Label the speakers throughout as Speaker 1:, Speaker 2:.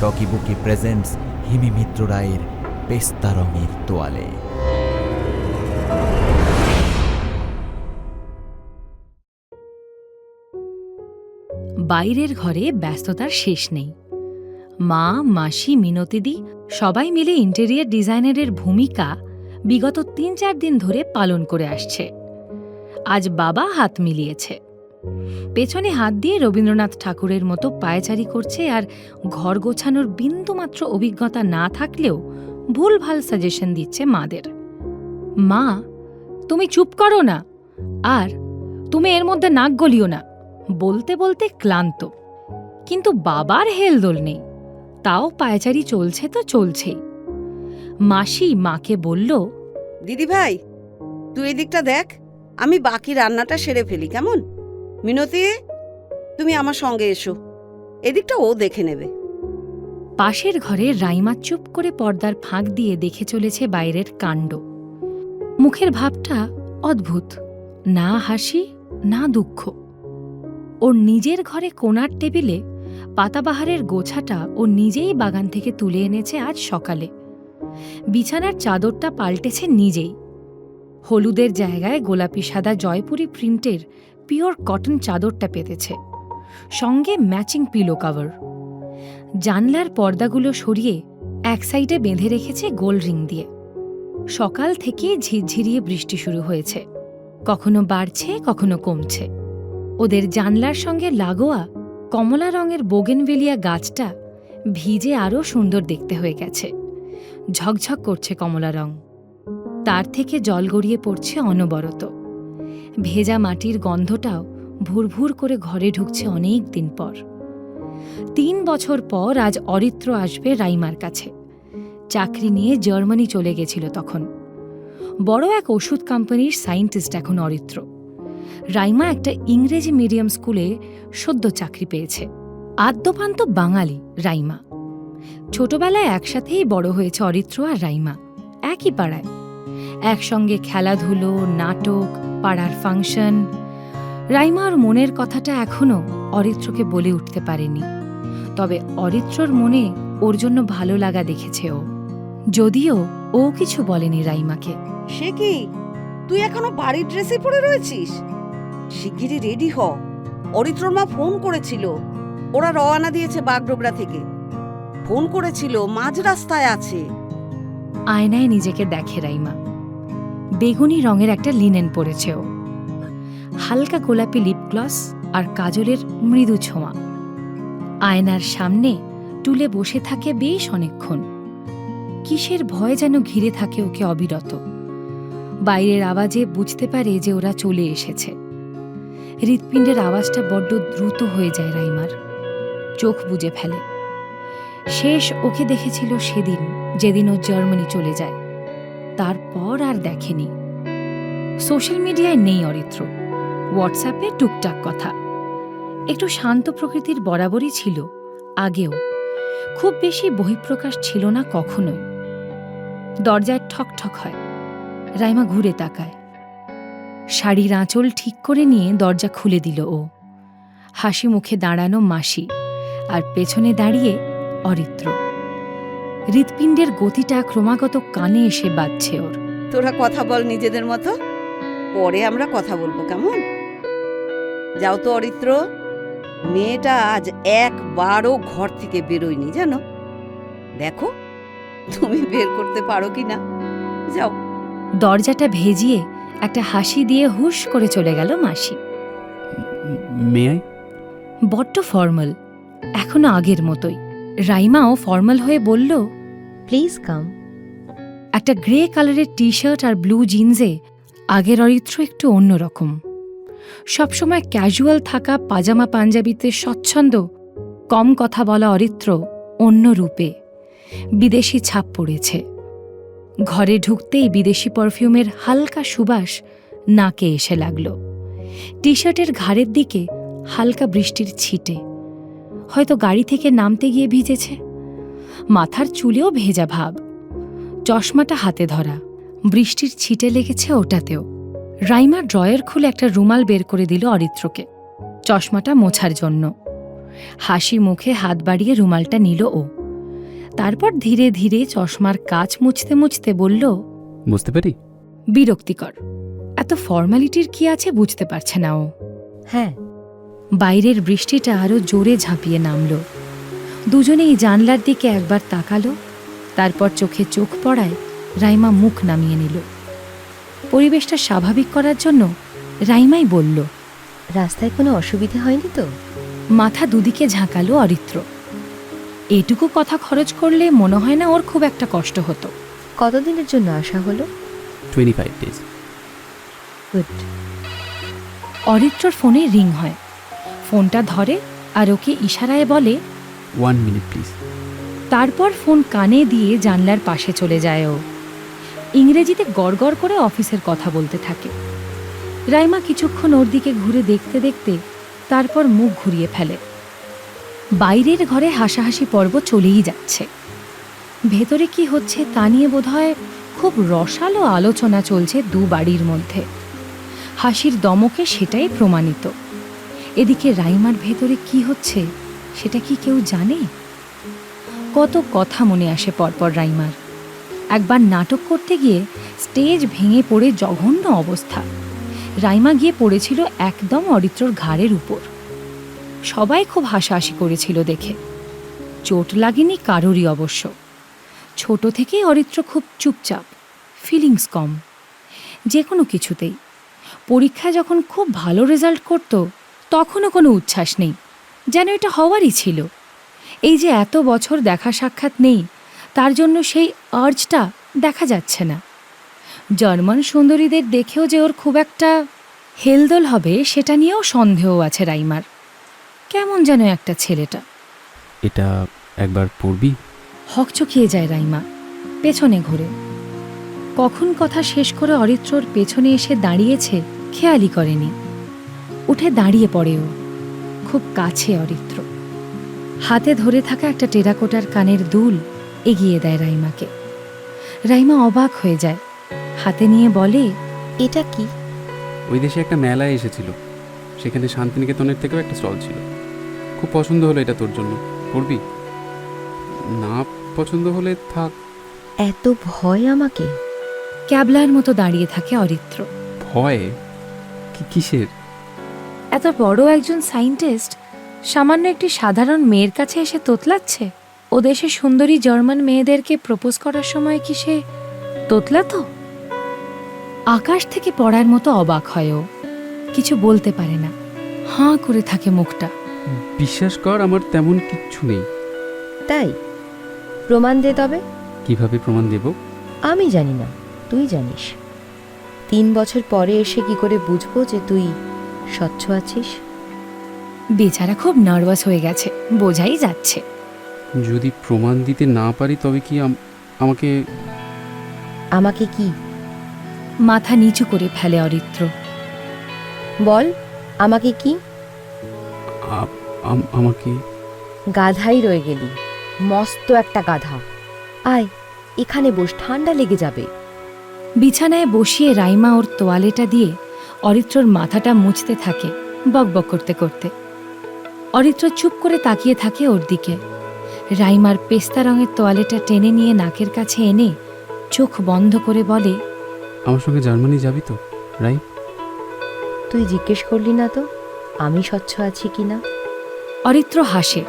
Speaker 1: Talkie বুকি presents হিমি মিত্র রায়ের পেস্তা রঙের তোয়ালে।
Speaker 2: বাইরের ঘরে ব্যস্ততার শেষ নেই। মা, মাসি, মিনতিদি সবাই মিলে ইন্টেরিয়ার ডিজাইনারের ভূমিকা বিগত ৩-৪ দিন ধরে পালন করে আসছে। আজ বাবা হাত মিলিয়েছে, পেছনে হাত দিয়ে রবীন্দ্রনাথ ঠাকুরের মতো পায়চারি করছে, আর ঘর গোছানোর বিন্দুমাত্র অভিজ্ঞতা না থাকলেও ভুলভাল সাজেশন দিচ্ছে মাদের। মা, তুমি চুপ করো না, আর তুমি এর মধ্যে নাক গলিও না, বলতে বলতে ক্লান্ত। কিন্তু বাবার হেলদোল নেই, তাও পায়চারি চলছে তো চলছেই। মাসি মাকে বলল,
Speaker 3: দিদি ভাই, তুই এদিকটা দেখ, আমি বাকি রান্নাটা সেরে ফেলি, কেমন? মিনতি, তুমি আমার সঙ্গে এসো, এদিকটা ও দেখে নেবে।
Speaker 2: পাশের ঘরে রাইমা চুপ করে পর্দার ফাঁক দিয়ে দেখে চলেছে বাইরের কাণ্ড। মুখের ভাবটা অদ্ভুত, না হাসি না দুঃখ। ওর নিজের ঘরে কোণার টেবিলে পাতাবাহারের গোছাটা ও নিজেই বাগান থেকে তুলে এনেছে আজ সকালে। বিছানার চাদরটা পাল্টেছে নিজেই, হলুদের জায়গায় গোলাপি সাদা জয়পুরি প্রিন্টের পিওর কটন চাদরটা পেতেছে, সঙ্গে ম্যাচিং পিলো কভার। জানলার পর্দাগুলো সরিয়ে এক সাইডে বেঁধে রেখেছে গোল রিং দিয়ে। সকাল থেকে ঝিরঝিরিয়ে বৃষ্টি শুরু হয়েছে, কখনো বাড়ছে কখনো কমছে। ওদের জানলার সঙ্গে লাগোয়া কমলা রঙের বোগেনভেলিয়া গাছটা ভিজে আরও সুন্দর দেখতে হয়ে গেছে। ঝকঝক করছে কমলা রং, তার থেকে জল গড়িয়ে পড়ছে অনবরত। ভেজা মাটির গন্ধটাও ভুরভুর করে ঘরে ঢুকছে অনেক দিন পর। ৩ বছর পর আজ অরিত্র আসবে রাইমার কাছে। চাকরি নিয়ে জার্মানি চলে গেছিল তখন। বড় এক ওষুধ কোম্পানির সায়েন্টিস্ট এখন অরিত্র। রাইমা একটা ইংরেজি মিডিয়াম স্কুলে সদ্য চাকরি পেয়েছে। আদ্যপান্ত বাঙালি রাইমা। ছোটবেলায় একসাথেই বড় হয়েছে অরিত্র আর রাইমা, একই পাড়ায়। একসঙ্গে খেলাধুলো, নাটক, পাড়ার ফাংশন। রাইমার মনের কথাটা এখনো অরিত্রকে বলে উঠতে পারেনি, তবে অরিত্রর মনে ওর জন্য ভালো লাগা দেখেছে ও, যদিও ও কিছু বলেনি রাইমাকে।
Speaker 3: সে কি, তুই এখনো বাড়ির ড্রেসে পরে রয়েছিস? শিগগিরই রেডি হ, অরিত্রর মা ফোন করেছিল, ওরা রওনা দিয়েছে বাগডোগরা থেকে। ফোন করেছিল, মাঝ রাস্তায় আছে।
Speaker 2: আয়নায় নিজেকে দেখে রাইমা। বেগুনি রঙের একটা লিনেন পরেছে ও, হালকা গোলাপি লিপ গ্লস আর কাজলের মৃদু ছোঁয়া। আয়নার সামনে টুলে বসে থাকে বেশ অনেকক্ষণ। কিসের ভয় যেন ঘিরে থাকে ওকে অবিরত। বাইরের আওয়াজে বুঝতে পারে যে ওরা চলে এসেছে। হৃৎপিণ্ডের আওয়াজটা বড্ড দ্রুত হয়ে যায় রাইমার, চোখ বুজে ফেলে। শেষ ওকে দেখেছিল সেদিন, যেদিন ও জার্মানি চলে যায়। তারপর আর দেখেনি। সোশ্যাল মিডিয়ায় নেই অরিত্র, হোয়াটসঅ্যাপে টুকটাক কথা। একটু শান্ত প্রকৃতির বরাবরই ছিল আগেও, খুব বেশি বহিঃপ্রকাশ ছিল না কখনোই। দরজায় ঠক ঠক হয়, রাইমা ঘুরে তাকায়। শাড়ির আঁচল ঠিক করে নিয়ে দরজা খুলে দিল ও। হাসি মুখে দাঁড়ানো মাসি, আর পেছনে দাঁড়িয়ে অরিত্র। হৃৎপিণ্ডের গতিটা ক্রমাগত কানে এসে বাজছে ওর।
Speaker 3: তোরা কথা বল নিজেদের মতো, পরে আমরা কথা বলবো, কেমন? যাও তো অরিত্র, মেয়েটা আজ একবারও ঘর থেকে বেরোয়নি জানো। দেখো তুমি বের করতে পারো কিনা, যাও।
Speaker 2: দরজাটা ভেজিয়ে একটা হাসি দিয়ে হুশ করে চলে গেল মাসি।
Speaker 4: মেয়ে
Speaker 2: বড্ড ফর্মাল, এখনো আগের মতোই। রাইমাও ফর্মাল হয়ে বলল,
Speaker 5: প্লিজ কাম।
Speaker 2: একটা গ্রে কালারের টি শার্ট আর ব্লু জিন্সে আগের অরিত্র একটু অন্যরকম। সবসময় ক্যাজুয়াল থাকা পাজামা পাঞ্জাবিতে স্বচ্ছন্দ, কম কথা বলা অরিত্র অন্য রূপে, বিদেশি ছাপ পড়েছে। ঘরে ঢুকতেই বিদেশি পারফিউমের হালকা সুবাস নাকে এসে লাগল। টি শার্টের ঘাড়ের দিকে হালকা বৃষ্টির ছিটে, হয়তো গাড়ি থেকে নামতে গিয়ে ভিজেছে। মাথার চুলেও ভেজা ভাব। চশমাটা হাতে ধরা, বৃষ্টির ছিটে লেগেছে ওটাতেও। রাইমা ড্রয়ার খুলে একটা রুমাল বের করে দিল অরিত্রকে, চশমাটা মোছার জন্য। হাসি মুখে হাত বাড়িয়ে রুমালটা নিল ও। তারপর ধীরে ধীরে চশমার কাচ মুছতে মুছতে বলল,
Speaker 4: বুঝতে পারি?
Speaker 2: বিরক্তিকর। এত ফর্মালিটির কি আছে বুঝতে পারছে না ও।
Speaker 5: হ্যাঁ।
Speaker 2: বাইরের বৃষ্টিটা আরো জোরে ঝাঁপিয়ে নামল। দুজনেই জানলার দিকে একবার তাকালো, তারপর চোখে চোখ পড়ায় রাইমা মুখ নামিয়ে নিল। পরিবেশটা স্বাভাবিক করার জন্য রাইমাই বলল,
Speaker 5: রাস্তায় কোনো অসুবিধে হয়নি তো?
Speaker 2: মাথা দুদিকে ঝাঁকালো অরিত্র। এটুকু কথা খরচ করলে মনে হয় না ওর খুব একটা কষ্ট হতো।
Speaker 5: কতদিনের জন্য আসা হলো?
Speaker 4: 25 days।
Speaker 5: গুড।
Speaker 2: অরিত্রর ফোনে রিং হয়। ফোনটা ধরে আর ওকে ইশারায় বলে,
Speaker 4: 1 minute প্লিজ।
Speaker 2: তারপর ফোন কানে দিয়ে জানলার পাশে চলে যায় ও। ইংরেজিতে গড়গড় করে অফিসের কথা বলতে থাকে। রাইমা কিছুক্ষণ ওর দিকে ঘুরে দেখতে দেখতে তারপর মুখ ঘুরিয়ে ফেলে। বাইরের ঘরে হাসাহাসি পর্ব চলেই যাচ্ছে। ভেতরে কি হচ্ছে তা নিয়ে বোধহয় খুব রসালো আলোচনা চলছে দু বাড়ির মধ্যে। হাসির দমকে সেটাই প্রমাণিত। এদিকে রাইমার ভেতরে কি হচ্ছে সেটা কি কেউ জানে? কত কথা মনে আসে পরপর রাইমার। একবার নাটক করতে গিয়ে স্টেজ ভেঙে পড়ে জঘন্য অবস্থা। রাইমা গিয়ে পড়েছিল একদম অরিত্রর ঘাড়ের উপর। সবাই খুব হাসাহাসি করেছিল দেখে। চোট লাগেনি কারোরই অবশ্য। ছোট থেকেই অরিত্র খুব চুপচাপ, ফিলিংস কম, যে কোনো কিছুতেই। পরীক্ষায় যখন খুব ভালো রেজাল্ট করত তখনও কোনো উচ্ছ্বাস নেই, যেন এটা হওয়ারই ছিল। এই যে এত বছর দেখা সাক্ষাৎ নেই, তার জন্য সেই আর্জটা দেখা যাচ্ছে না। জার্মান সুন্দরীদের দেখেও যে ওর খুব একটা হেলদোল হবে সেটা নিয়েও সন্দেহ আছে রাইমার। কেমন যেন একটা ছেলেটা।
Speaker 4: এটা একবার পড়বি?
Speaker 2: হকচকিয়ে যায় রাইমা, পেছনে ঘুরে। কখন কথা শেষ করে অরিত্রর পেছনে এসে দাঁড়িয়েছে খেয়ালই করেনি। উঠে দাঁড়িয়ে পড়ে ও। খুব কাছে অরিত্র। হাতে ধরে থাকা একটা টেরাকোটার কানের দুল এগিয়ে দেয় রাইমাকে। রাইমা অবাক হয়ে যায়, হাতে নিয়ে বলে,
Speaker 5: এটা কি?
Speaker 4: ওই দেশে একটা মেলায় এসেছিল, সেখানে শান্তিনিকেতনের থেকেও একটা স্টল ছিল। খুব পছন্দ হলো এটা তোর জন্য। পড়বি? না পছন্দ হলে থাক।
Speaker 5: এত ভয় আমাকে?
Speaker 2: ক্যাবলার মতো দাঁড়িয়ে থাকে অরিত্র।
Speaker 4: ভয়ে? কিসের?
Speaker 2: এত বড় একজন সায়েন্টিস্ট সামান্য একটি সাধারণ মেয়ের কাছে এসে তোতলাচ্ছে। ও দেশে সুন্দরী জার্মান মেয়েদেরকে প্রপোজ করার সময় কি সে তোতলাতো? আকাশ থেকে পড়ার মতো অবাক হয় ও। কিছু বলতে পারে না, হাঁ করে থাকে মুখটা।
Speaker 4: বিশ্বাস কর, আমার তেমন কিচ্ছু নেই।
Speaker 5: তাই? প্রমাণ দে তবে।
Speaker 4: কিভাবে প্রমাণ দেব?
Speaker 5: আমি জানি না, তুই জানিস। 3 বছর পরে এসে কি করে বুঝবো যে তুই স্বচ্ছ আছিস?
Speaker 2: বেচারা খুব নার্ভাস হয়ে গেছে, বোঝাই যাচ্ছে।
Speaker 4: যদি প্রমাণ দিতে না পারি তবে কি আমাকে
Speaker 5: আমাকে কি?
Speaker 2: মাথা নিচু করে ফেলে অরিত্র।
Speaker 5: বল, আমাকে কি?
Speaker 4: আমাকে
Speaker 5: গাধাই রয়ে গেলি, মস্ত একটা গাধা। আয় এখানে বস, ঠান্ডা লেগে যাবে।
Speaker 2: বিছানায় বসিয়ে রাইমা ওর তোয়ালেটা দিয়ে অরিত্রর মাথাটা মুছতে থাকে বকবক করতে করতে। অরিত্র চুপ করে তাকিয়ে থাকে ওর দিকে। রাইমার পেস্তা রঙের তোয়ালেটা টেনে নিয়ে নাকের কাছে এনে চোখ বন্ধ করে বলে,
Speaker 4: আমার সঙ্গে জার্মানি যাবি তো রাই?
Speaker 5: তুই জিজ্ঞেস করলি না তো আমি স্বচ্ছ আছি কিনা?
Speaker 2: অরিত্র হাসে,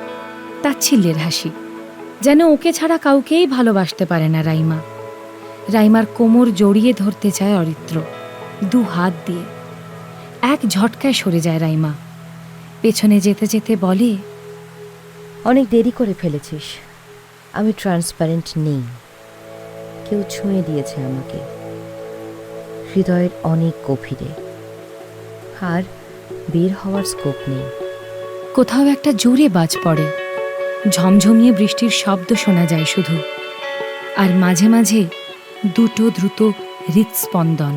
Speaker 2: তাচ্ছিল্যের হাসি, যেন ওকে ছাড়া কাউকেই ভালোবাসতে পারে না রাইমা। রাইমার কোমর জড়িয়ে ধরতে চায় অরিত্র 2 হাত দিয়ে। এক ঝটকায় সরে যায় রাইমা। পেছনে যেতে যেতে বলে,
Speaker 5: অনেক দেরি করে ফেলেছিস। আমি ট্রান্সপারেন্ট নেই। কেউ ছুঁয়ে দিয়েছে আমাকে হৃদয়ের অনেক গভীরে, আর বের হওয়ার স্কোপ নেই।
Speaker 2: কোথাও একটা জোরে বাজ পড়ে। ঝমঝমিয়ে বৃষ্টির শব্দ শোনা যায় শুধু, আর মাঝে মাঝে দুটো দ্রুত হৃৎস্পন্দন।